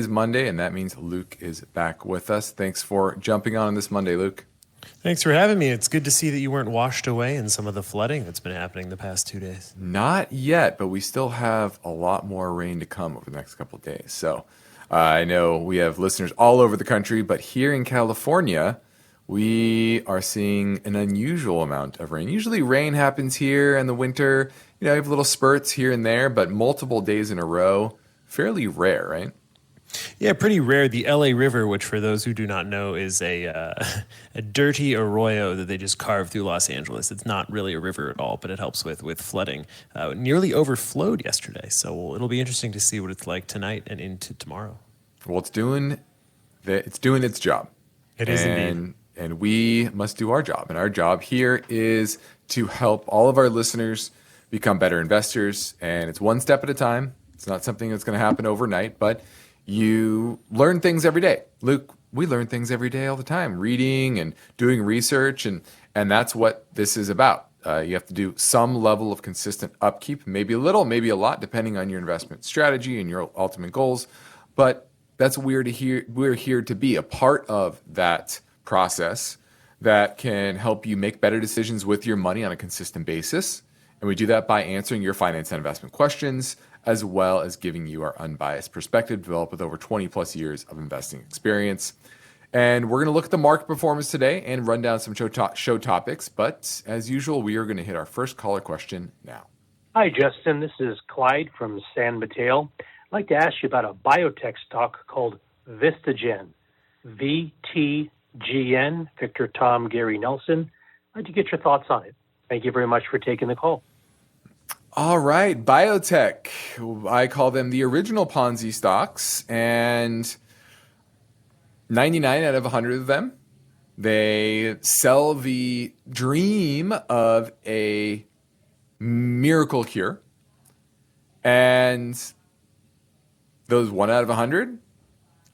It is Monday, and that means Luke is back with us. Thanks for jumping on this Monday, Luke. Thanks for having me. It's good to see that you weren't washed away in some of the flooding that's been happening the past 2 days. Not yet, but we still have a lot more rain to come over the next couple of days. So I know we have listeners all over the country, but here in California, we are seeing an unusual amount of rain. Usually rain happens here in the winter. You have little spurts here and there, but multiple days in a row, fairly rare, right? Yeah, pretty rare. The LA River, which for those who do not know is a dirty arroyo that they just carved through Los Angeles. It's not really a river at all, but it helps with flooding. Nearly overflowed yesterday, so it'll be interesting to see what it's like tonight and into tomorrow. Well, it's doing its job. It is indeed. And we must do our job. And our job here is to help all of our listeners become better investors. And it's one step at a time. It's not something that's going to happen overnight, but you learn things every day. Luke, we learn things every day all the time, reading and doing research, and that's what this is about. You have to do some level of consistent upkeep, maybe a little, maybe a lot, depending on your investment strategy and your ultimate goals. But that's what we're here to be a part of that process that can help you make better decisions with your money on a consistent basis. And we do that by answering your finance and investment questions, as well as giving you our unbiased perspective developed with over 20 plus years of investing experience. And we're going to look at the market performance today and run down some show topics. But as usual, we are going to hit our first caller question now. Hi, Justin. This is Clyde from San Mateo. I'd like to ask you about a biotech stock called VistaGen, VTGN, Victor Tom Gary Nelson. I'd like to get your thoughts on it. Thank you very much for taking the call. All right, biotech. I call them the original Ponzi stocks, and 99 out of 100 of them, they sell the dream of a miracle cure. And those 1 out of 100,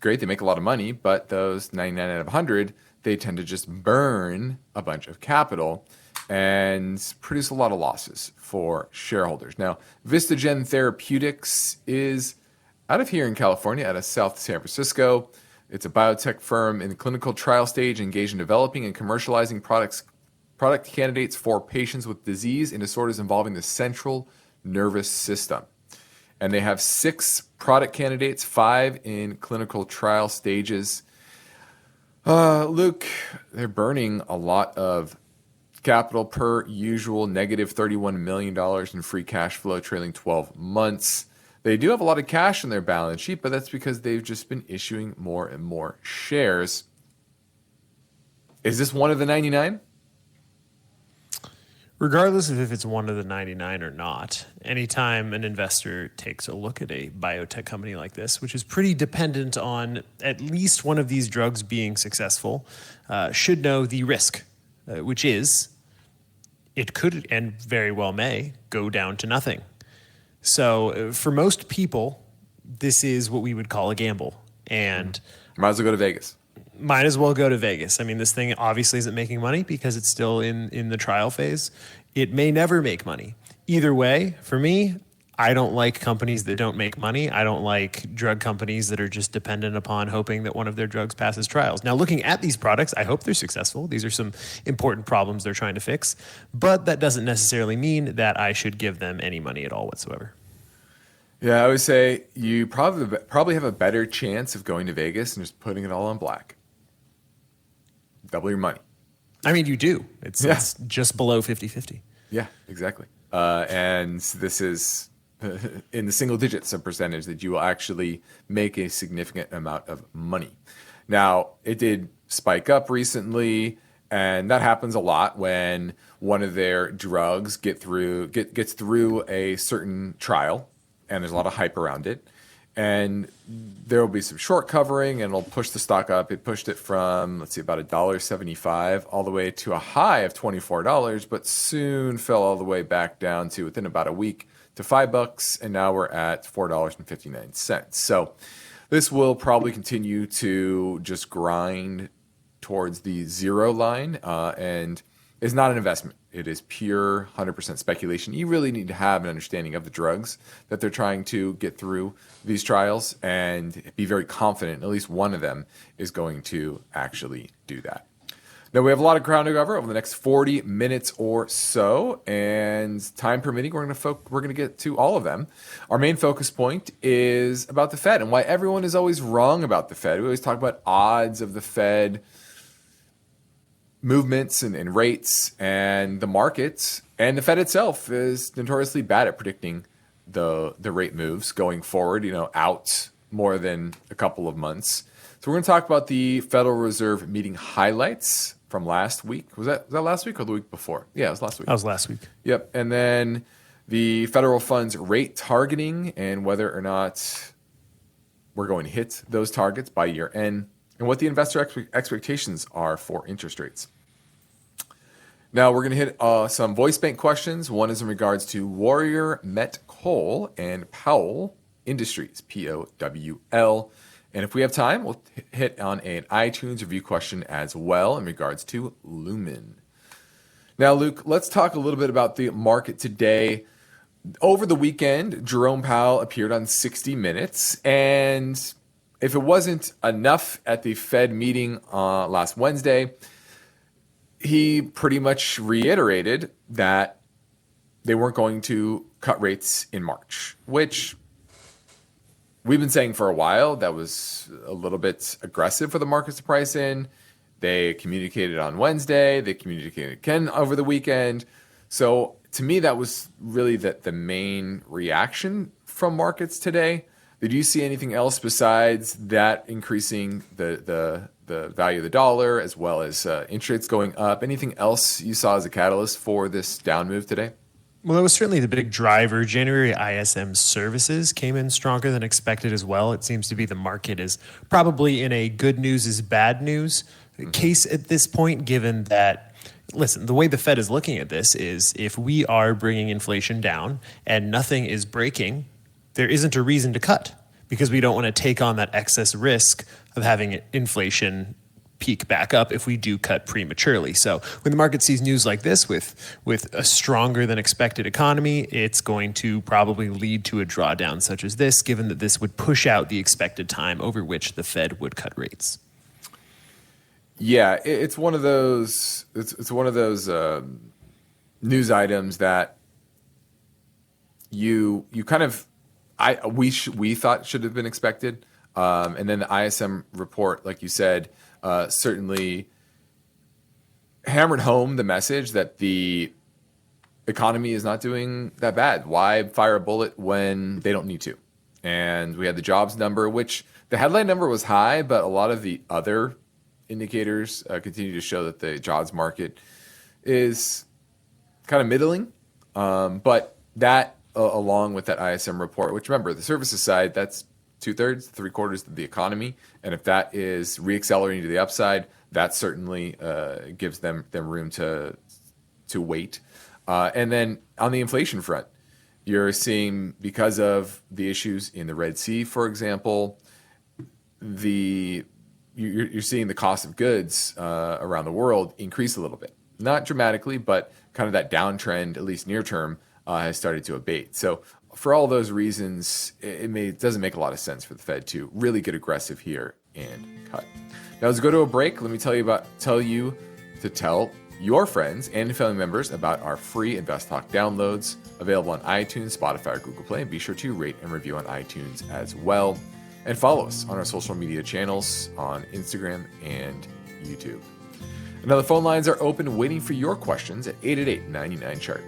great, they make a lot of money, but those 99 out of 100, they tend to just burn a bunch of capital and produce a lot of losses for shareholders. Now, VistaGen Therapeutics is out of here in California, out of South San Francisco. It's a biotech firm in the clinical trial stage engaged in developing and commercializing product candidates for patients with disease and disorders involving the central nervous system. And they have 6 product candidates, 5 in clinical trial stages. Luke, they're burning a lot of capital per usual, negative $31 million in free cash flow trailing 12 months. They do have a lot of cash in their balance sheet, but that's because they've just been issuing more and more shares. Is this one of the 99? Regardless of if it's one of the 99 or not, anytime an investor takes a look at a biotech company like this, which is pretty dependent on at least one of these drugs being successful, should know the risk, which is it could and very well may go down to nothing. So for most people, this is what we would call a gamble. And might as well go to Vegas. Might as well go to Vegas. I mean, this thing obviously isn't making money because it's still in the trial phase. It may never make money. Either way, for me, I don't like companies that don't make money. I don't like drug companies that are just dependent upon hoping that one of their drugs passes trials. Now, looking at these products, I hope they're successful. These are some important problems they're trying to fix. But that doesn't necessarily mean that I should give them any money at all whatsoever. Yeah, I would say you probably have a better chance of going to Vegas and just putting it all on black. Double your money. I mean, you do. It's just below 50-50. Yeah, exactly. And this is in the single digits of percentage that you will actually make a significant amount of money. Now, it did spike up recently, and that happens a lot when one of their drugs gets through a certain trial, and there's a lot of hype around it. And there will be some short covering, and it'll push the stock up. It pushed it from, about $1.75 all the way to a high of $24, but soon fell all the way back down to, within about a week, to $5, and now we're at $4.59. So this will probably continue to just grind towards the zero line, and is not an investment. it is pure 100% speculation. You really need to have an understanding of the drugs that they're trying to get through these trials and be very confident at least one of them is going to actually do that. Now, we have a lot of ground to cover over the next 40 minutes or so, and time permitting, we're going to get to all of them. Our main focus point is about the Fed and why everyone is always wrong about the Fed. We always talk about odds of the Fed movements and rates, and the markets and the Fed itself is notoriously bad at predicting the rate moves going forward, out more than a couple of months. So we're going to talk about the Federal Reserve meeting highlights from last week. Was that last week or the week before? Yeah, it was last week. That was last week. Yep. And then the federal funds rate targeting and whether or not we're going to hit those targets by year end, and what the investor expectations are for interest rates. Now, we're going to hit some voice bank questions. One is in regards to Warrior Met Coal and Powell Industries, POWL. And if we have time, we'll hit on an iTunes review question as well in regards to Lumen. Now, Luke, let's talk a little bit about the market today. Over the weekend, Jerome Powell appeared on 60 Minutes. And if it wasn't enough at the Fed meeting last Wednesday, he pretty much reiterated that they weren't going to cut rates in March, which we've been saying for a while. That was a little bit aggressive for the markets to price in. They communicated on Wednesday. They communicated again over the weekend. So to me, that was really the main reaction from markets today. Did you see anything else besides that increasing the value of the dollar as well as interest rates going up? Anything else you saw as a catalyst for this down move today? Well, that was certainly the big driver. January ISM services came in stronger than expected as well. It seems to be the market is probably in a good news is bad news case at this point, given that, listen, the way the Fed is looking at this is if we are bringing inflation down and nothing is breaking, there isn't a reason to cut because we don't want to take on that excess risk of having inflation peak back up if we do cut prematurely. So when the market sees news like this with a stronger than expected economy, it's going to probably lead to a drawdown such as this, given that this would push out the expected time over which the Fed would cut rates. Yeah, it's one of those. It's one of those news items that you kind of we thought should have been expected, and then the ISM report, like you said, certainly hammered home the message that the economy is not doing that bad. Why fire a bullet when they don't need to? And we had the jobs number, which the headline number was high, but a lot of the other indicators continue to show that the jobs market is kind of middling. But that, along with that ISM report, which remember, the services side, that's 2/3, 3/4 of the economy. And if that is reaccelerating to the upside, that certainly gives them room to wait. And then on the inflation front, you're seeing, because of the issues in the Red Sea, for example, you're seeing the cost of goods around the world increase a little bit. Not dramatically, but kind of that downtrend, at least near term, has started to abate. So for all those reasons, it doesn't make a lot of sense for the Fed to really get aggressive here and cut. Now, let's go to a break. Let me tell you to tell your friends and family members about our free InvestTalk downloads available on iTunes, Spotify, or Google Play. And be sure to rate and review on iTunes as well. And follow us on our social media channels on Instagram and YouTube. Now, the phone lines are open, waiting for your questions at 888-99-CHART.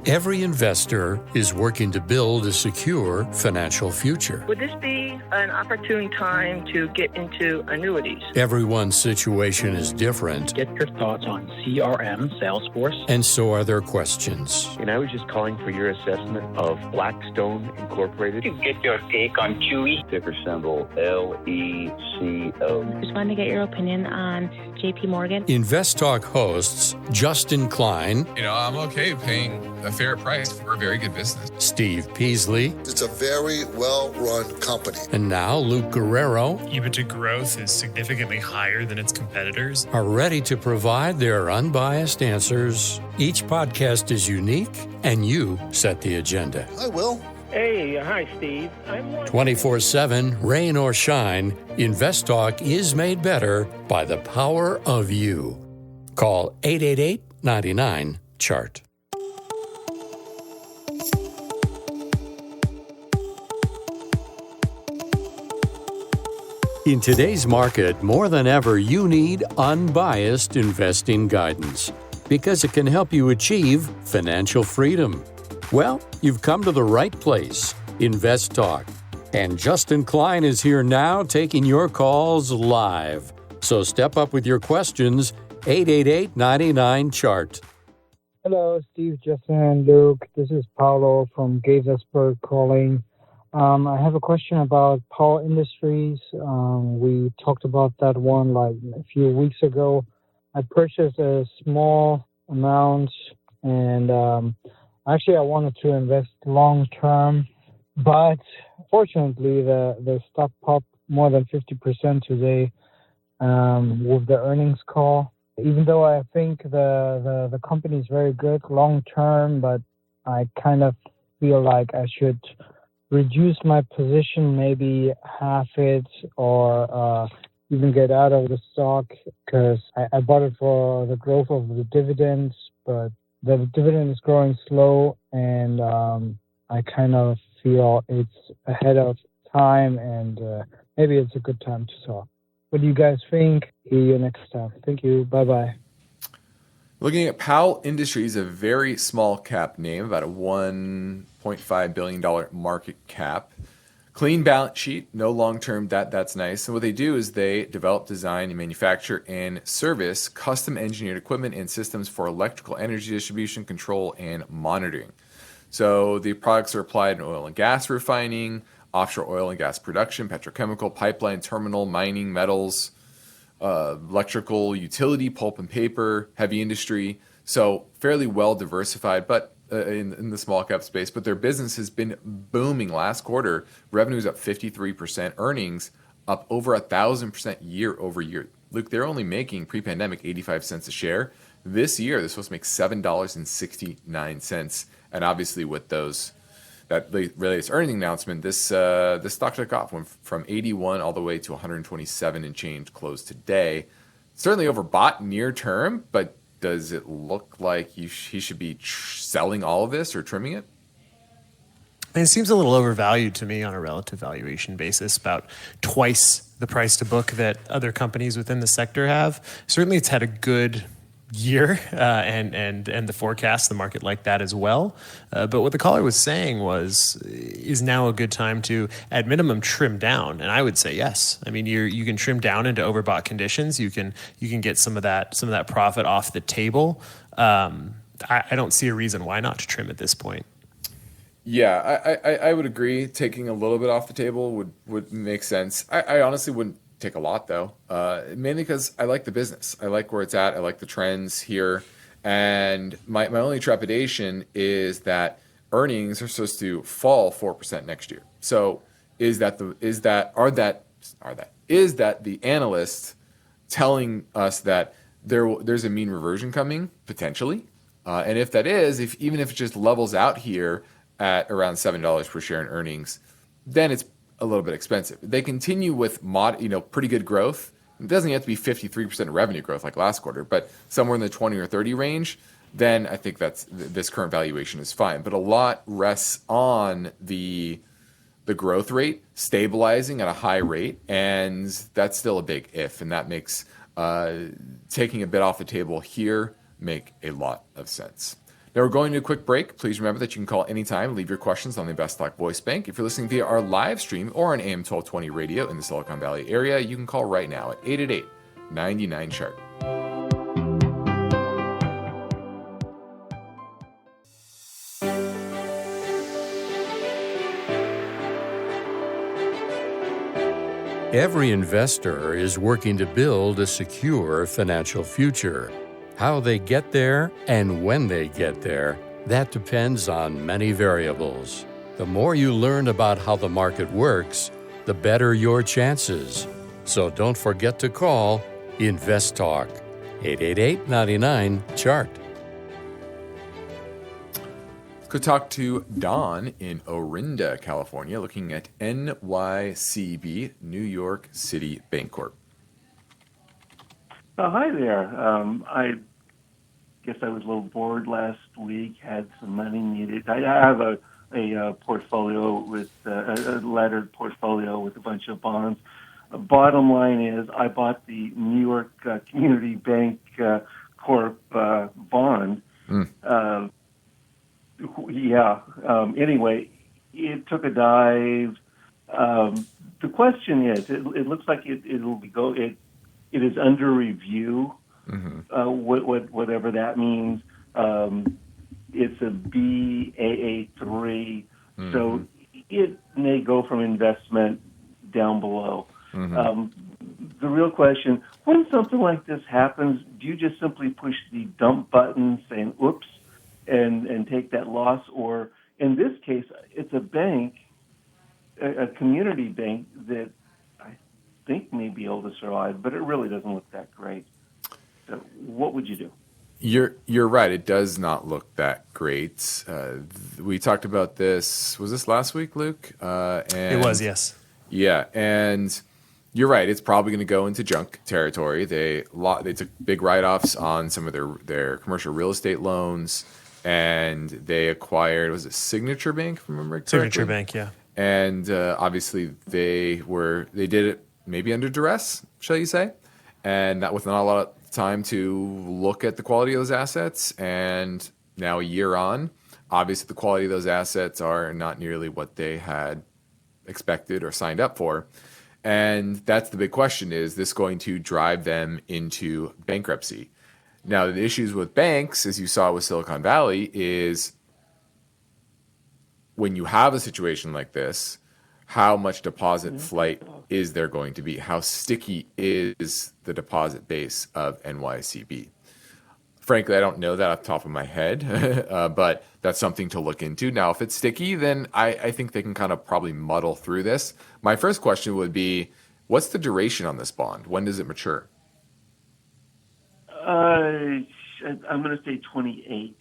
Every investor is working to build a secure financial future. Would this be an opportune time to get into annuities? Everyone's situation is different. Get your thoughts on CRM, Salesforce. And so are their questions. And I was just calling for your assessment of Blackstone Incorporated. To get your take on QE. Ticker symbol LECO. Just wanted to get your opinion on JP Morgan. InvestTalk hosts Justin Klein. I'm okay paying a fair price for a very good business. Steve Peasley. It's a very well-run company. And now Luke Guerrero. EBITDA growth is significantly higher than its competitors. Are ready to provide their unbiased answers. Each podcast is unique, and you set the agenda. I will. Hey, hi, Steve. 24/7, rain or shine, InvestTalk is made better by the power of you. Call 888-99-CHART. In today's market, more than ever, you need unbiased investing guidance because it can help you achieve financial freedom. Well, you've come to the right place, InvestTalk. And Justin Klein is here now taking your calls live. So step up with your questions, 888-99-CHART. Hello, Steve, Justin, and Luke. This is Powell from Gaithersburg calling. I have a question about Powell Industries. We talked about that one like a few weeks ago. I purchased a small amount, and actually I wanted to invest long term, but fortunately the stock popped more than 50% today with the earnings call. Even though I think the company is very good long term, but I kind of feel like I should reduce my position, maybe half it, or even get out of the stock, because I bought it for the growth of the dividends, but the dividend is growing slow, and I kind of feel it's ahead of time, and maybe it's a good time to talk. What do you guys think? See you next time. Thank you. Bye-bye. Looking at Powell Industries, a very small cap name, about a $1.5 billion market cap. Clean balance sheet, no long-term debt, that's nice. And what they do is they develop, design, and manufacture and service custom engineered equipment and systems for electrical energy distribution, control, and monitoring. So the products are applied in oil and gas refining, offshore oil and gas production, petrochemical, pipeline, terminal, mining, metals, electrical, utility, pulp and paper, heavy industry. So fairly well diversified, but in the small cap space. But their business has been booming. Last quarter, revenues up 53%, earnings up over 1,000% year over year. Luke, they're only making pre-pandemic 85 cents a share. This year, they're supposed to make $7.69. And obviously, with that latest earnings announcement, this stock took off, went from 81 all the way to 127 and change closed today. Certainly overbought near term, but does it look like he should be selling all of this or trimming it? It seems a little overvalued to me on a relative valuation basis, about twice the price to book that other companies within the sector have. Certainly, it's had a good year, and the forecast, the market like that as well. But what the caller was saying is now a good time to, at minimum, trim down. And I would say yes. I mean, you can trim down into overbought conditions. You can get some of that profit off the table. I don't see a reason why not to trim at this point. Yeah, I would agree. Taking a little bit off the table would make sense. I honestly wouldn't take a lot, though, mainly because I like the business. I like where it's at. I like the trends here. And my only trepidation is that earnings are supposed to fall 4% next year. So is that the analyst telling us that there's a mean reversion coming potentially? And if that is, even if it just levels out here at around $7 per share in earnings, then it's a little bit expensive. They continue with pretty good growth. It doesn't have to be 53% revenue growth like last quarter, but somewhere in the 20 or 30 range, then I think this current valuation is fine. But a lot rests on the growth rate stabilizing at a high rate, and that's still a big if, and that makes taking a bit off the table here make a lot of sense. Now we're going to a quick break. Please remember that you can call anytime, leave your questions on the InvestTalk voice bank. If you're listening via our live stream or on AM 1220 radio in the Silicon Valley area, you can call right now at 888-99-CHART. Every investor is working to build a secure financial future. How they get there and when they get there That depends on many variables. The more you learn about how the market works, the better your chances. So don't forget to call InvestTalk, 888-99-CHART. Let's go talk to Don in Orinda, California, looking at NYCB, New York City Bancorp. Hi there. I guess I was a little bored last week, had some money needed. I have a portfolio with a laddered portfolio with a bunch of bonds. Bottom line is I bought the New York Community Bank Corp bond. Anyway, it took a dive. The question is, it looks like it is under review. Whatever that means. It's a BAA3, so it may go from investment down below. The real question: when something like this happens, do you just simply push the dump button, saying "oops," and take that loss, or in this case, it's a bank, a community bank that I think may be able to survive, but it really doesn't look that great. So, what would you do? You're right. It does not look that great. We talked about this. Was this last week, Luke? It was, yes. Yeah, and you're right. It's probably going to go into junk territory. They took big write-offs on some of their commercial real estate loans, and they acquired, was it Signature Bank, if I remember correctly? Signature Bank, yeah. And obviously they did it maybe under duress, shall you say, and not with not a lot of time to look at the quality of those assets. And now a year on, obviously the quality of those assets are not nearly what they had expected or signed up for. And that's the big question: is this going to drive them into bankruptcy? Now, the issues with banks, as you saw with Silicon Valley, is when you have a situation like this, how much deposit flight is there going to be? How sticky is the deposit base of NYCB? Frankly, I don't know that off the top of my head, but that's something to look into. Now, if it's sticky, then I think they can kind of probably muddle through this. My first question would be, what's the duration on this bond? When does it mature? I'm going to say 28.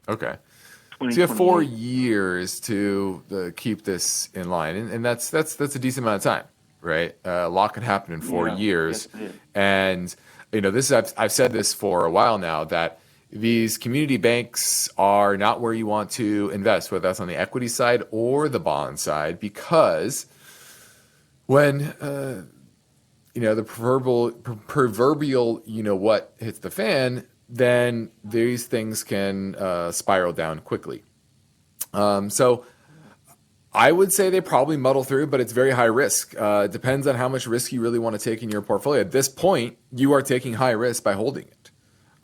Okay. So you have 4 years to keep this in line, and that's a decent amount of time, right? A lot can happen in 4 years, yes, and this I've said this for a while now, that these community banks are not where you want to invest, whether that's on the equity side or the bond side, because when the proverbial what hits the fan, then these things can spiral down quickly. So I would say they probably muddle through, but it's very high risk. It depends on how much risk you really want to take in your portfolio. At this point, you are taking high risk by holding it.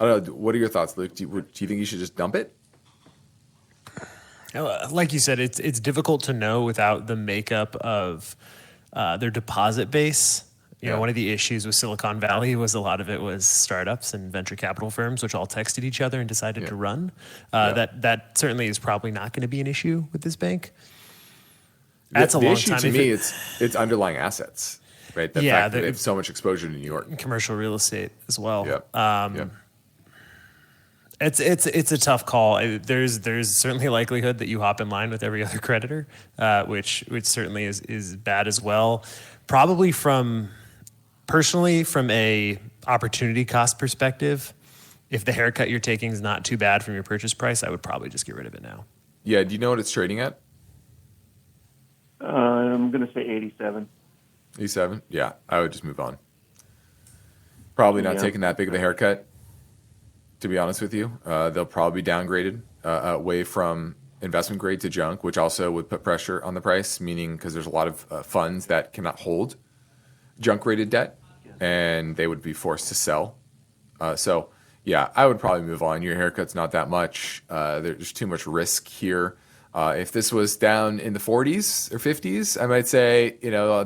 I don't know. What are your thoughts, Luke? Do you think you should just dump it? Like you said, it's difficult to know without the makeup of their deposit base. You know, one of the issues with Silicon Valley was a lot of it was startups and venture capital firms, which all texted each other and decided to run. That certainly is probably not going to be an issue with this bank. That's a long issue time. To me, it's underlying assets, right? The fact that they have so much exposure to New York, commercial real estate as well. It's a tough call. There's certainly a likelihood that you hop in line with every other creditor, which certainly is bad as well. Probably personally from a opportunity cost perspective, if the haircut you're taking is not too bad from your purchase price, I would probably just get rid of it now. Yeah. Do you know what it's trading at? I'm going to say 87. 87? Yeah, I would just move on. Probably not taking that big of a haircut, to be honest with you. They'll probably be downgraded away from investment grade to junk, which also would put pressure on the price, meaning because there's a lot of funds that cannot hold junk rated debt, and they would be forced to sell. So, yeah, I would probably move on. Your haircut's not that much. There's too much risk here. If this was down in the 40s or 50s, I might say,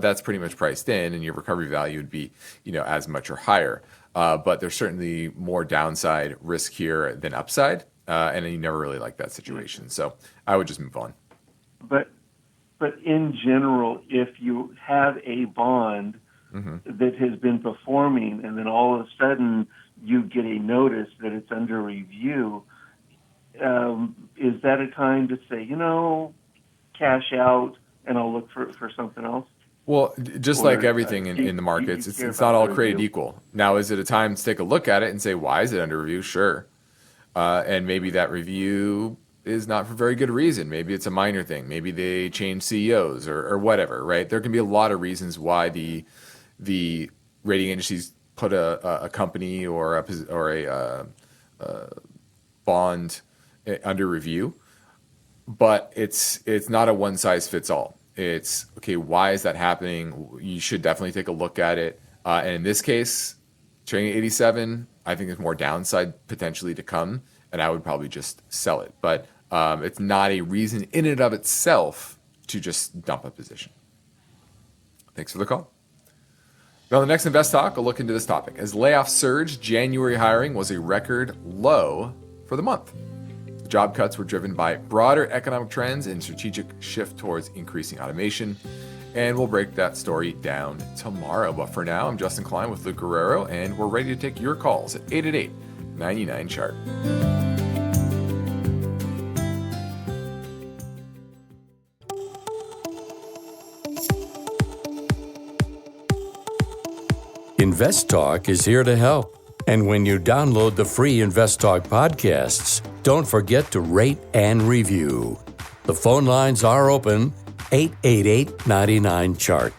that's pretty much priced in, and your recovery value would be, as much or higher. But there's certainly more downside risk here than upside. and you never really like that situation. So I would just move on. But in general, if you have a bond that has been performing, and then all of a sudden you get a notice that it's under review, is that a time to say, cash out and I'll look for something else? Well, just like everything in the markets, it's not all created equal. Now, is it a time to take a look at it and say, why is it under review? Sure. And maybe that review is not for very good reason. Maybe it's a minor thing. Maybe they change CEOs or whatever, right? There can be a lot of reasons why the rating agencies put a company or a bond under review, but it's not a one size fits all. It's okay. Why is that happening? You should definitely take a look at it. And in this case, trading at 87, I think there's more downside potentially to come, and I would probably just sell it. But it's not a reason in and of itself to just dump a position. Thanks for the call. Now, the next Invest Talk, we'll look into this topic. As layoffs surged, January hiring was a record low for the month. Job cuts were driven by broader economic trends and strategic shift towards increasing automation. And we'll break that story down tomorrow. But for now, I'm Justin Klein with Luke Guerrero, and we're ready to take your calls at 888-99-CHART. InvestTalk is here to help. And when you download the free InvestTalk podcasts, don't forget to rate and review. The phone lines are open, 888-99-CHART.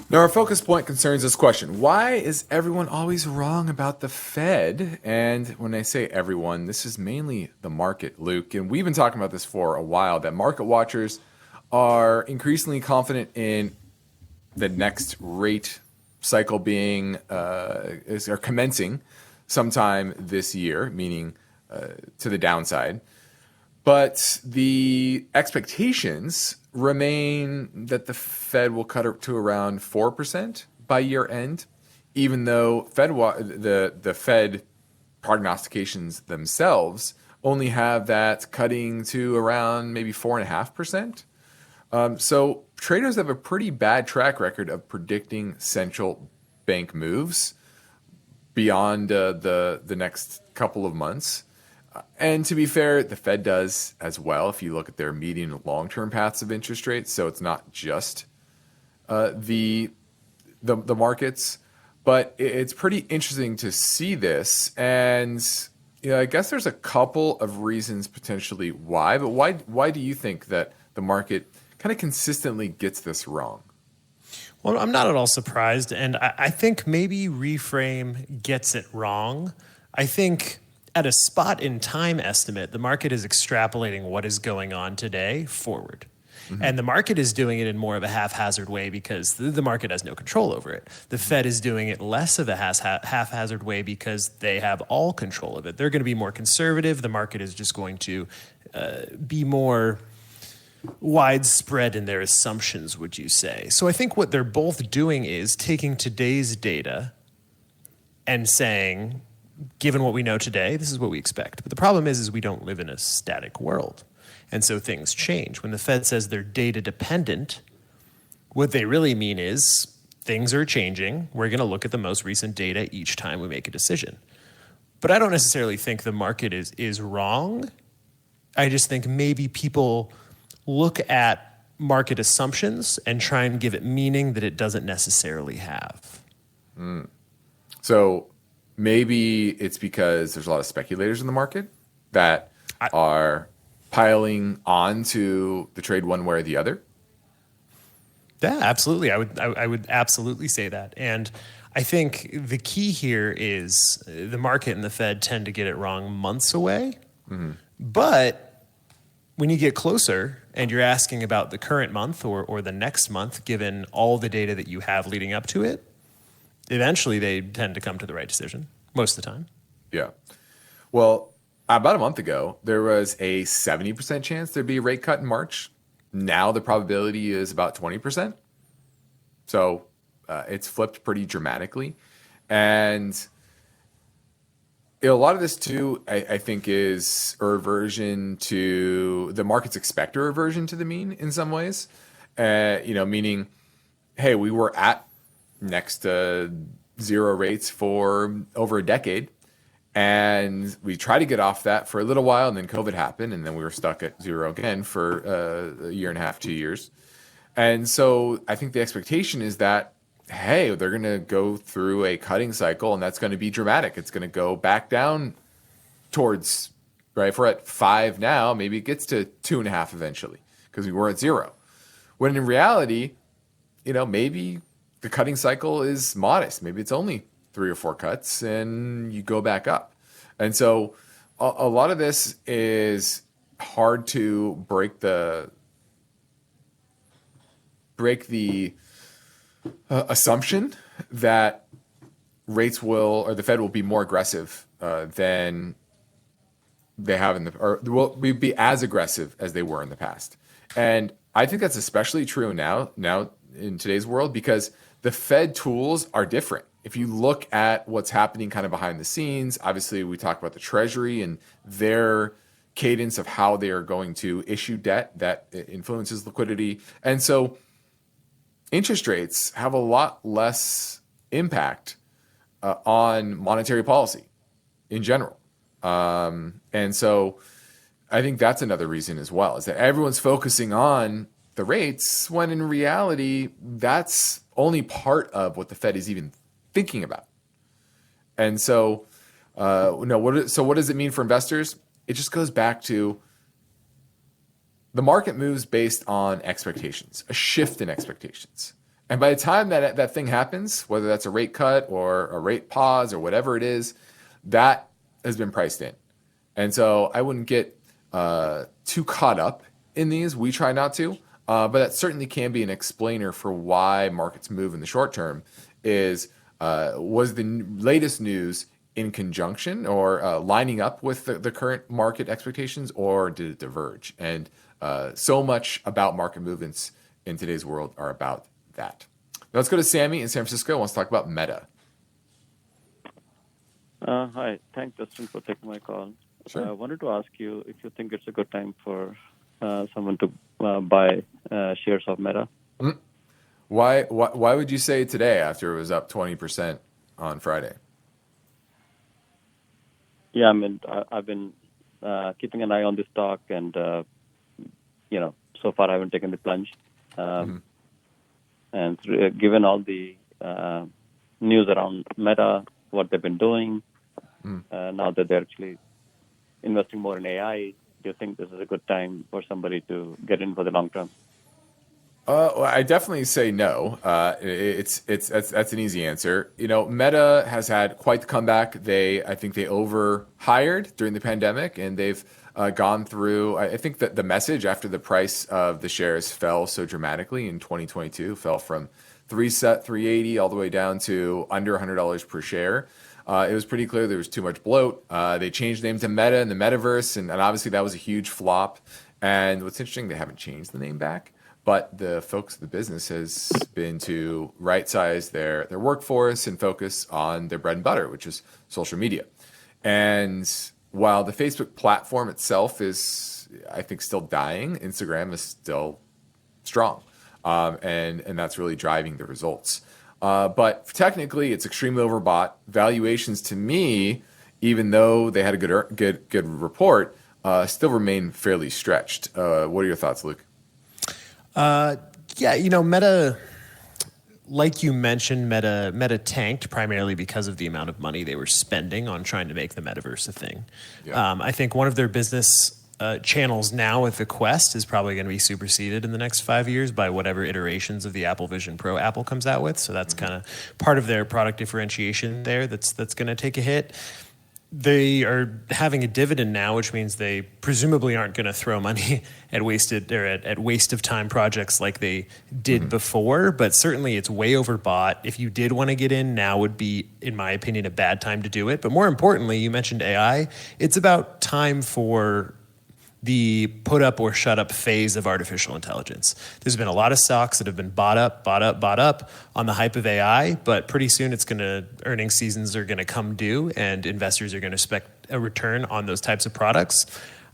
Now, our focus point concerns this question. Why is everyone always wrong about the Fed? And when I say everyone, this is mainly the market, Luke. And we've been talking about this for a while, that market watchers are increasingly confident in the next rate cycle being are commencing sometime this year, meaning to the downside. But the expectations remain that the Fed will cut it to around 4% by year end, even though the Fed prognostications themselves only have that cutting to around maybe 4.5%. So traders have a pretty bad track record of predicting central bank moves beyond the next couple of months. And to be fair, the Fed does as well if you look at their medium and long-term paths of interest rates. So it's not just the markets, but it's pretty interesting to see this. And I guess there's a couple of reasons potentially why. But why do you think that the market kind of consistently gets this wrong? Well, I'm not at all surprised, and I think maybe Reframe gets it wrong. I think at a spot in time estimate, the market is extrapolating what is going on today forward. Mm-hmm. And the market is doing it in more of a haphazard way because the market has no control over it. The Fed is doing it less of a haphazard way because they have all control of it. They're going to be more conservative. The market is just going to be more widespread in their assumptions, would you say? So I think what they're both doing is taking today's data and saying, given what we know today, this is what we expect. But the problem is we don't live in a static world. And so things change. When the Fed says they're data dependent, what they really mean is things are changing. We're going to look at the most recent data each time we make a decision. But I don't necessarily think the market is wrong. I just think maybe people look at market assumptions and try and give it meaning that it doesn't necessarily have. So maybe it's because there's a lot of speculators in the market that are piling on to the trade one way or the other. Yeah, absolutely. I would absolutely say that. And I think the key here is the market and the Fed tend to get it wrong months away. Mm-hmm. But when you get closer and you're asking about the current month or the next month, given all the data that you have leading up to it, eventually they tend to come to the right decision most of the time. Yeah. Well, about a month ago, there was a 70% chance there'd be a rate cut in March. Now the probability is about 20%. So it's flipped pretty dramatically. And a lot of this too, I think, is a reversion to the markets expect a reversion to the mean in some ways. Meaning, hey, we were at next to zero rates for over a decade, and we tried to get off that for a little while, and then COVID happened, and then we were stuck at zero again for a year and a half, 2 years. And so I think the expectation is that, hey, they're going to go through a cutting cycle, and that's going to be dramatic. It's going to go back down towards, right? If we're at 5 now, maybe it gets to 2.5 eventually because we were at 0. When in reality, maybe the cutting cycle is modest. Maybe it's only 3 or 4 cuts and you go back up. And so a lot of this is hard to break the assumption that rates or the Fed will be more aggressive than they have or will be as aggressive as they were in the past. And I think that's especially true now in today's world because the Fed tools are different. If you look at what's happening kind of behind the scenes, obviously we talk about the Treasury and their cadence of how they are going to issue debt that influences liquidity. And so interest rates have a lot less impact on monetary policy in general. And so I think that's another reason as well, is that everyone's focusing on the rates when in reality, that's only part of what the Fed is even thinking about. And so, what does it mean for investors? It just goes back to the market moves based on expectations, a shift in expectations. And by the time that thing happens, whether that's a rate cut or a rate pause or whatever it is, that has been priced in. And so I wouldn't get too caught up in these. We try not to, but that certainly can be an explainer for why markets move in the short term was the latest news in conjunction or lining up with the current market expectations, or did it diverge? And so much about market movements in today's world are about that. Now let's go to Sammy in San Francisco who wants to talk about Meta. Hi, thanks Justin for taking my call. Sure. I wanted to ask you if you think it's a good time for someone to buy shares of Meta. Mm-hmm. Why would you say today after it was up 20% on Friday? Yeah, I mean, I've been keeping an eye on this stock, and so far I haven't taken the plunge. And given all the news around Meta, what they've been doing, now that they're actually investing more in AI, do you think this is a good time for somebody to get in for the long term? Well, I definitely say no. That's an easy answer. Meta has had quite the comeback. I think they overhired during the pandemic, and they've gone through. I think that the message after the price of the shares fell so dramatically in 2022, fell from $380 all the way down to under $100 per share. It was pretty clear there was too much bloat. They changed the name to Meta in the metaverse, and obviously that was a huge flop. And what's interesting, they haven't changed the name back. But the focus of the business has been to right-size their workforce and focus on their bread and butter, which is social media. And while the Facebook platform itself is, I think, still dying, Instagram is still strong. And that's really driving the results. But technically, it's extremely overbought. Valuations, to me, even though they had a good report, still remain fairly stretched. What are your thoughts, Luke? Meta, like you mentioned, Meta tanked primarily because of the amount of money they were spending on trying to make the metaverse a thing. Yeah. I think one of their business channels now with the Quest is probably going to be superseded in the next 5 years by whatever iterations of the Apple Vision Pro Apple comes out with. So that's kind of part of their product differentiation there that's going to take a hit. They are having a dividend now, which means they presumably aren't going to throw money at waste of time projects like they did before. But certainly, it's way overbought. If you did want to get in, now would be, in my opinion, a bad time to do it. But more importantly, you mentioned AI. It's about time for the put up or shut up phase of artificial intelligence. There's been a lot of stocks that have been bought up on the hype of AI, but pretty soon earnings seasons are going to come due and investors are going to expect a return on those types of products.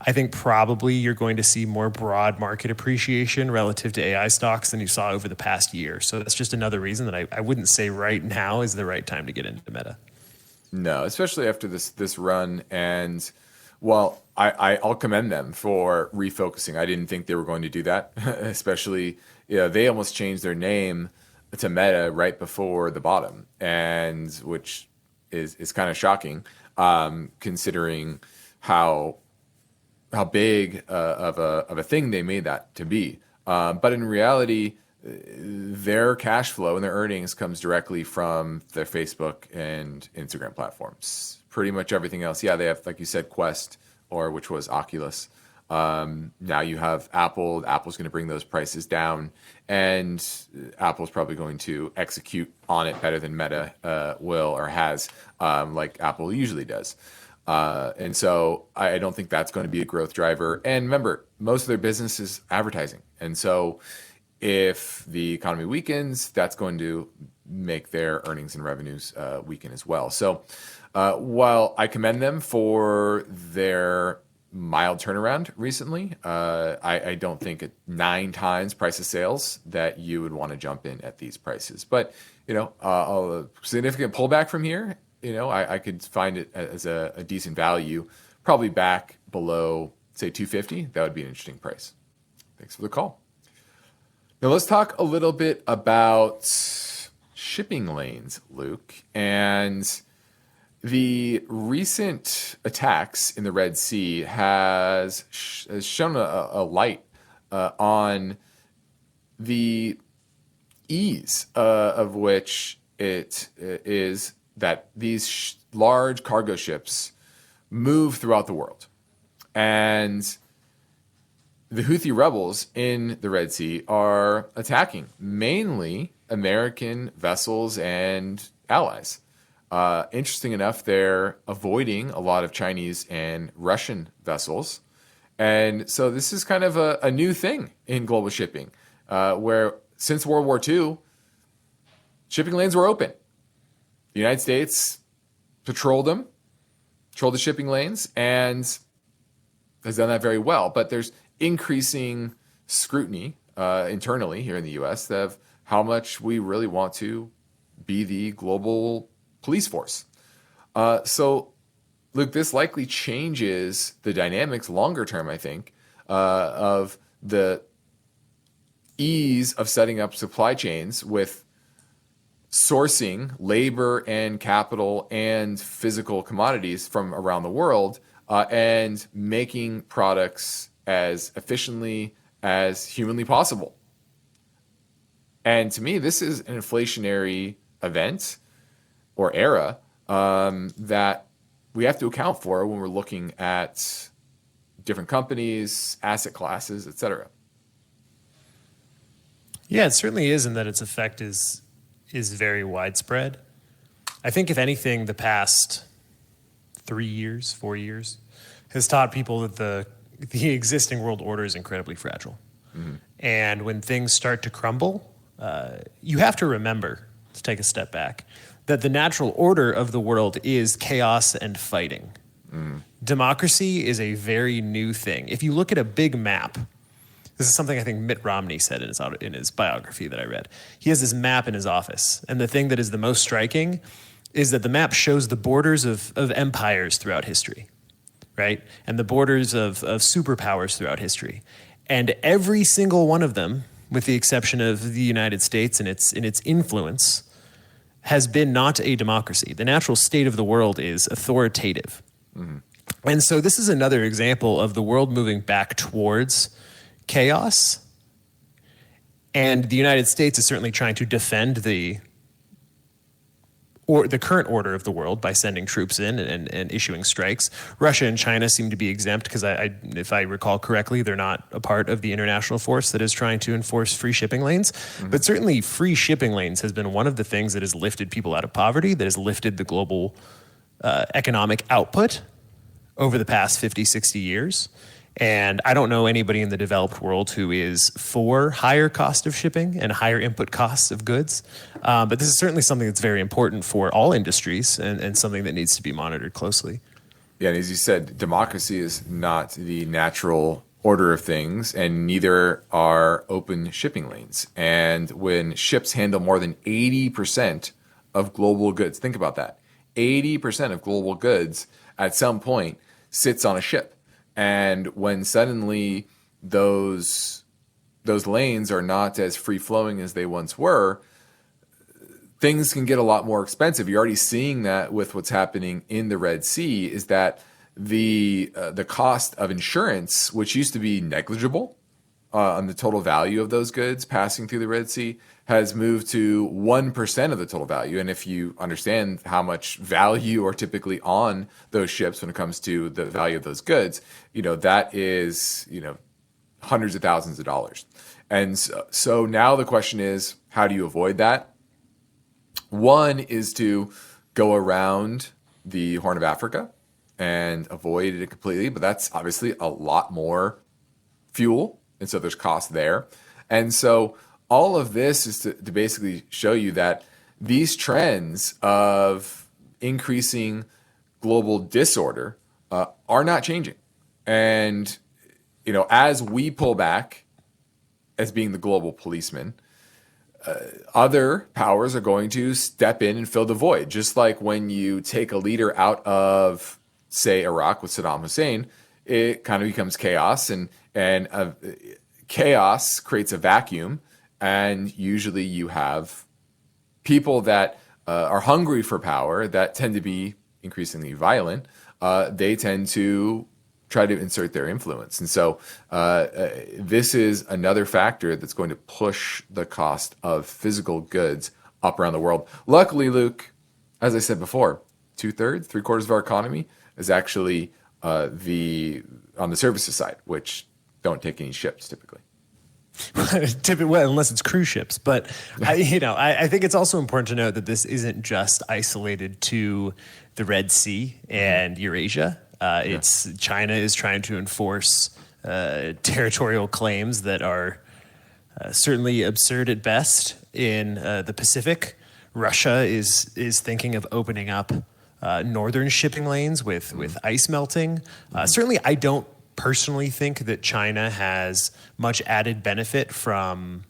I think probably you're going to see more broad market appreciation relative to AI stocks than you saw over the past year. So that's just another reason that I wouldn't say right now is the right time to get into Meta. No, especially after this run. And while I'll commend them for refocusing, I didn't think they were going to do that, especially they almost changed their name to Meta right before the bottom, and which is kind of shocking considering how big of a thing they made that to be. But in reality, their cash flow and their earnings comes directly from their Facebook and Instagram platforms. Pretty much everything else. Yeah, they have, like you said, Quest, which was Oculus. Now you have Apple. Apple's going to bring those prices down, and Apple's probably going to execute on it better than Meta will or has, like Apple usually does. And so I don't think that's going to be a growth driver. And remember, most of their business is advertising. And so if the economy weakens, that's going to make their earnings and revenues weaken as well. So while I commend them for their mild turnaround recently, I don't think at 9 times price of sales that you would want to jump in at these prices. But, a significant pullback from here, I could find it as a decent value, probably back below, say, 250. That would be an interesting price. Thanks for the call. Now let's talk a little bit about shipping lanes, Luke, and the recent attacks in the Red Sea has shown a light on the ease of which it is that these large cargo ships move throughout the world. And the Houthi rebels in the Red Sea are attacking mainly American vessels and allies. Interesting enough, they're avoiding a lot of Chinese and Russian vessels. And so this is kind of a new thing in global shipping, where since World War II, shipping lanes were open. The United States patrolled the shipping lanes, and has done that very well. But there's increasing scrutiny internally here in the U.S. of how much we really want to be the global police force. So, Luke, this likely changes the dynamics longer term, I think, of the ease of setting up supply chains with sourcing labor and capital and physical commodities from around the world and making products as efficiently as humanly possible. And to me, this is an inflationary event or era that we have to account for when we're looking at different companies, asset classes, et cetera. Yeah, it certainly is, in that its effect is very widespread. I think, if anything, the past 3 years, 4 years, has taught people that the existing world order is incredibly fragile. Mm-hmm. And when things start to crumble, you have to remember, to take a step back, that the natural order of the world is chaos and fighting. Mm. Democracy is a very new thing. If you look at a big map, this is something I think Mitt Romney said in his biography that I read. He has this map in his office, and the thing that is the most striking is that the map shows the borders of empires throughout history, right? And the borders of superpowers throughout history. And every single one of them, with the exception of the United States and its influence, has been not a democracy. The natural state of the world is authoritative. Mm-hmm. And so this is another example of the world moving back towards chaos. And the United States is certainly trying to defend the current order of the world by sending troops in and issuing strikes. Russia and China seem to be exempt because, if I recall correctly, they're not a part of the international force that is trying to enforce free shipping lanes. Mm-hmm. But certainly free shipping lanes has been one of the things that has lifted people out of poverty, that has lifted the global economic output over the past 50, 60 years. And I don't know anybody in the developed world who is for higher cost of shipping and higher input costs of goods. But this is certainly something that's very important for all industries and something that needs to be monitored closely. Yeah, and as you said, democracy is not the natural order of things, and neither are open shipping lanes. And when ships handle more than 80% of global goods, think about that. 80% of global goods at some point sits on a ship. And when suddenly those lanes are not as free-flowing as they once were, things can get a lot more expensive. You're already seeing that with what's happening in the Red Sea, is that the cost of insurance, which used to be negligible on the total value of those goods passing through the Red Sea, has moved to 1% of the total value. And if you understand how much value are typically on those ships when it comes to the value of those goods, that is, hundreds of thousands of dollars. And so now the question is, how do you avoid that? One is to go around the Horn of Africa and avoid it completely, but that's obviously a lot more fuel, and so there's cost there. And so all of this is to basically show you that these trends of increasing global disorder are not changing. And, as we pull back as being the global policeman, other powers are going to step in and fill the void. Just like when you take a leader out of, say, Iraq with Saddam Hussein, it kind of becomes chaos, and chaos creates a vacuum. And usually you have people that are hungry for power that tend to be increasingly violent. They tend to try to insert their influence. And so this is another factor that's going to push the cost of physical goods up around the world. Luckily, Luke, as I said before, 2/3, 3/4 of our economy is actually on the services side, which don't take any ships typically. Well, unless it's cruise ships. But I think it's also important to note that this isn't just isolated to the Red Sea and Eurasia. China is trying to enforce territorial claims that are certainly absurd at best in the Pacific. Russia is thinking of opening up northern shipping lanes with ice melting. Certainly, I don't personally think that China has much added benefit from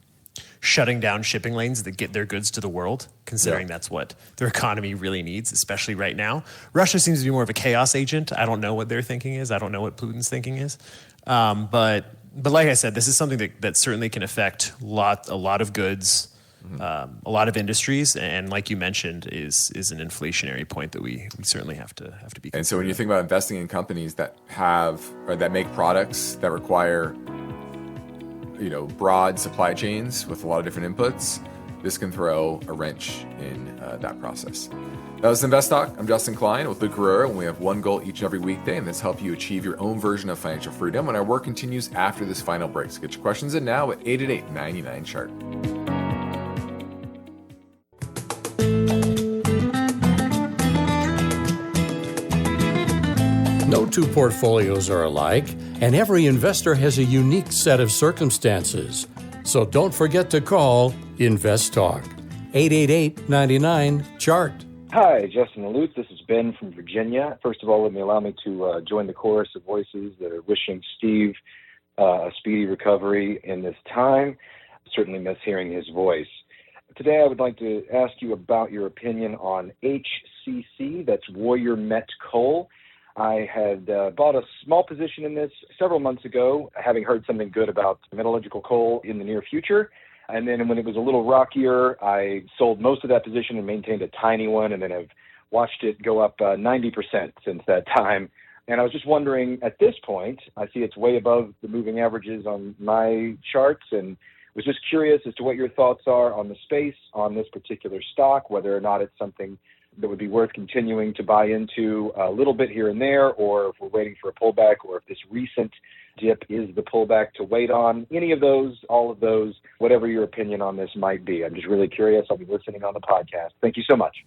shutting down shipping lanes that get their goods to the world, considering that's what their economy really needs, especially right now. Russia seems to be more of a chaos agent. I don't know what their thinking is. I don't know what Putin's thinking is. But like I said, this is something that certainly can affect a lot of goods, a lot of industries, and like you mentioned, is an inflationary point that we certainly have to be. And so when you think about investing in companies that have or that make products that require broad supply chains with a lot of different inputs, this can throw a wrench in that process. That was InvestTalk. I'm Justin Klein with Luke Guerrero, and we have one goal each and every weekday, and that's help you achieve your own version of financial freedom. And our work continues after this final break. So get your questions in now at 888-99-CHART. No two portfolios are alike, and every investor has a unique set of circumstances. So don't forget to call InvestTalk. 888-99-CHART. Hi, Justin and Luke. This is Ben from Virginia. First of all, allow me to join the chorus of voices that are wishing Steve a speedy recovery in this time. Certainly miss hearing his voice. Today, I would like to ask you about your opinion on HCC, that's Warrior Met Coal. I had bought a small position in this several months ago, having heard something good about metallurgical coal in the near future. And then when it was a little rockier, I sold most of that position and maintained a tiny one, and then have watched it go up 90% since that time. And I was just wondering, at this point, I see it's way above the moving averages on my charts, and was just curious as to what your thoughts are on the space, on this particular stock, whether or not it's something that would be worth continuing to buy into a little bit here and there, or if we're waiting for a pullback, or if this recent dip is the pullback to wait on. Any of those, all of those, whatever your opinion on this might be. I'm just really curious. I'll be listening on the podcast. Thank you so much.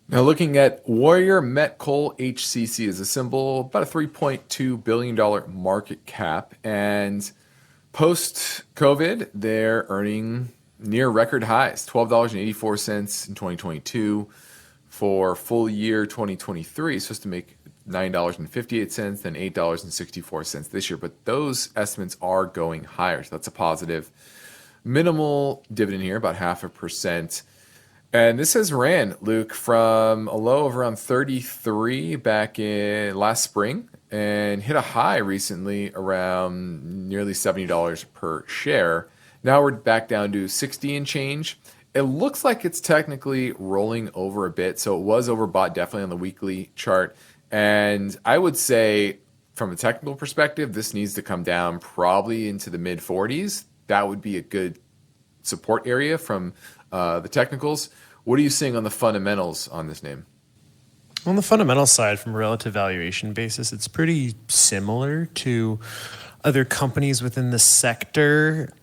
Now, looking at Warrior Met Coal HCC as a symbol, about a $3.2 billion market cap. And post-COVID, they're earning near record highs, $12.84 in 2022. For full year 2023, it's supposed to make $9.58, then $8.64 this year. But those estimates are going higher, so that's a positive. Minimal dividend here, about 0.5%. And this has ran, Luke, from a low of around 33 back in last spring and hit a high recently around nearly $70 per share. Now we're back down to 60 and change. It looks like it's technically rolling over a bit. So it was overbought definitely on the weekly chart. And I would say from a technical perspective, this needs to come down probably into the mid 40s. That would be a good support area from the technicals. What are you seeing on the fundamentals on this name? On the fundamental side, from a relative valuation basis, it's pretty similar to other companies within the sector.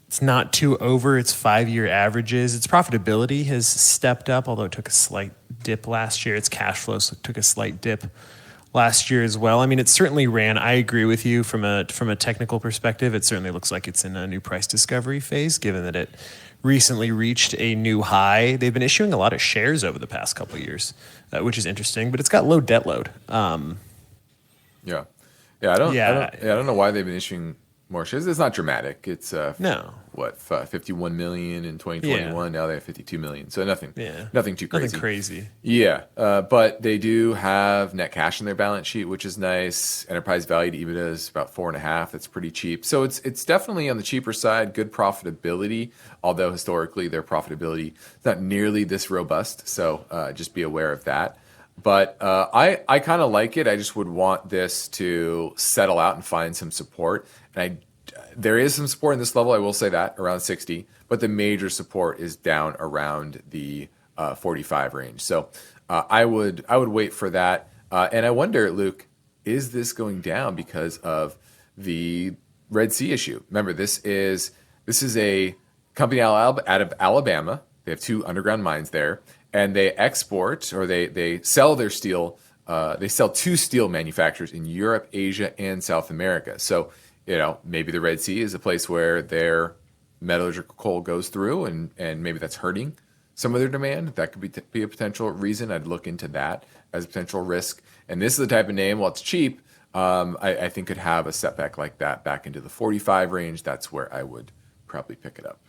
It's not too over its 5-year averages. Its profitability has stepped up, although it took a slight dip last year. Its cash flows took a slight dip last year as well. I mean, it certainly ran. I agree with you from a technical perspective. It certainly looks like it's in a new price discovery phase, given that it recently reached a new high. They've been issuing a lot of shares over the past couple of years, which is interesting. But it's got low debt load. I don't know why they've been issuing more shares. It's not dramatic. It's 51 million in 2021. Now they have 52 million. So nothing too crazy. Nothing crazy. Yeah, but they do have net cash in their balance sheet, which is nice. Enterprise value to EBITDA is about 4.5. That's pretty cheap. So it's definitely on the cheaper side. Good profitability, although historically their profitability is not nearly this robust. So just be aware of that. But I kind of like it. I just would want this to settle out and find some support. And there is some support in this level, I will say that, around 60. But the major support is down around the 45 range. So I would wait for that. And I wonder, Luke, is this going down because of the Red Sea issue? Remember, this is a company out of Alabama. They have 2 underground mines there. And they export, or they sell their steel. They sell to steel manufacturers in Europe, Asia, and South America. So, maybe the Red Sea is a place where their metallurgical coal goes through, and maybe that's hurting some of their demand. That could be a potential reason. I'd look into that as a potential risk. And this is the type of name, while it's cheap, I think could have a setback like that back into the 45 range. That's where I would probably pick it up.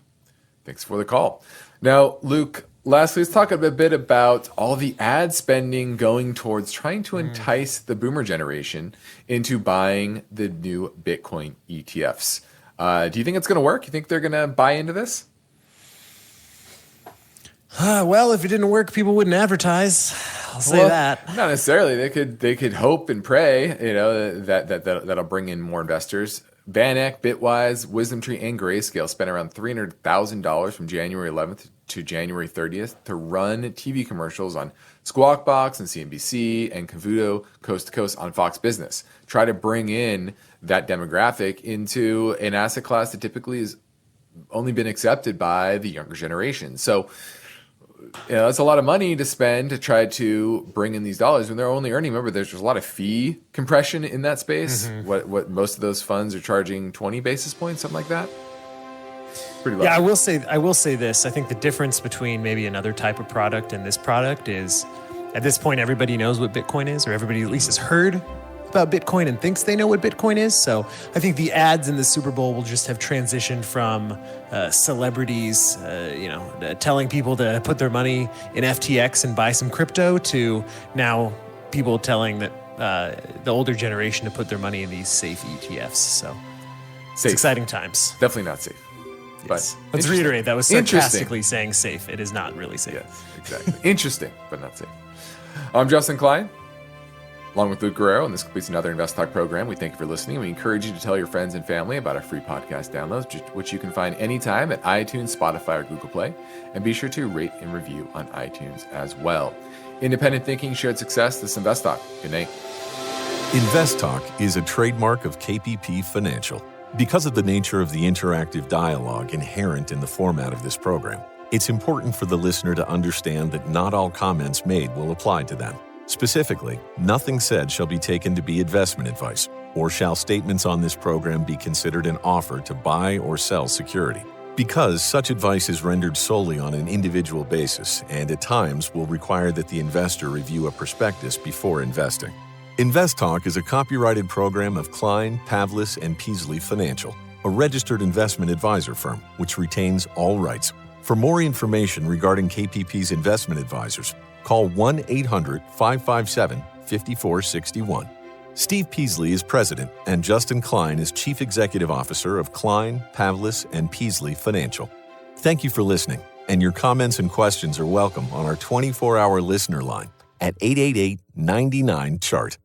Thanks for the call. Now, Luke, lastly, let's talk a bit about all the ad spending going towards trying to entice the boomer generation into buying the new Bitcoin ETFs. Do you think it's going to work? You think they're going to buy into this? Well, if it didn't work, people wouldn't advertise. I'll say that. Not necessarily. They could hope and pray, that'll bring in more investors. VanEck, Bitwise, WisdomTree, and Grayscale spent around $300,000 from January 11th to January 30th to run TV commercials on Squawk Box and CNBC and Cavuto Coast to Coast on Fox Business. Try to bring in that demographic into an asset class that typically has only been accepted by the younger generation. So, that's a lot of money to spend to try to bring in these dollars when they're only earning. Remember, there's a lot of fee compression in that space. Mm-hmm. What most of those funds are charging 20 basis points, something like that. Pretty low. Yeah, I will say this. I think the difference between maybe another type of product and this product is, at this point, everybody knows what Bitcoin is, or everybody at least has heard about Bitcoin and thinks they know what Bitcoin is. So I think the ads in the Super Bowl will just have transitioned from celebrities, telling people to put their money in FTX and buy some crypto, to now people telling that the older generation to put their money in these safe ETFs. So it's exciting times. Definitely not safe. Yes. But let's reiterate, that was sarcastically saying safe. It is not really safe. Yes, exactly. Interesting, but not safe. I'm Justin Klein, along with Luke Guerrero, and this completes another InvestTalk program. We thank you for listening. We encourage you to tell your friends and family about our free podcast downloads, which you can find anytime at iTunes, Spotify, or Google Play. And be sure to rate and review on iTunes as well. Independent thinking, shared success. This is InvestTalk. Good night. InvestTalk is a trademark of KPP Financial. Because of the nature of the interactive dialogue inherent in the format of this program, It's important for the listener to understand that not all comments made will apply to them. Specifically, nothing said shall be taken to be investment advice, or shall statements on this program be considered an offer to buy or sell security. Because such advice is rendered solely on an individual basis and at times will require that the investor review a prospectus before investing. InvestTalk is a copyrighted program of Klein, Pavlis, and Peasley Financial, a registered investment advisor firm which retains all rights. For more information regarding KPP's investment advisors, call 1-800-557-5461. Steve Peasley is president, and Justin Klein is chief executive officer of Klein, Pavlis, and Peasley Financial. Thank you for listening, and your comments and questions are welcome on our 24-hour listener line at 888-99-CHART.